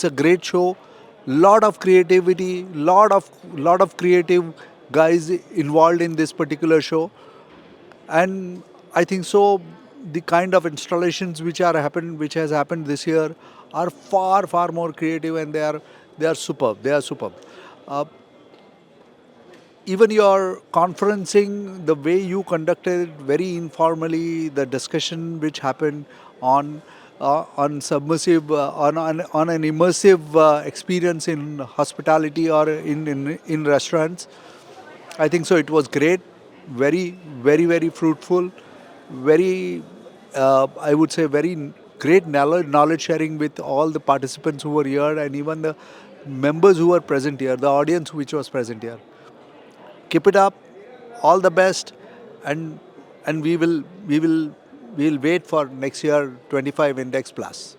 It's a great show. Lot of creativity, lot of creative guys involved in this particular show, and I think so. The kind of installations which has happened this year, are far more creative, and they are superb. They are superb. Uh, Even your conferencing, the way you conducted it very informally, the discussion which happened on submersive, on an immersive experience in hospitality or in restaurants, I think so. It was great, very fruitful, very I would say very great knowledge sharing with all the participants who were here, and even the members who were present here, the audience which was present here. Keep it up, all the best, and we will wait for next year 25 Index Plus.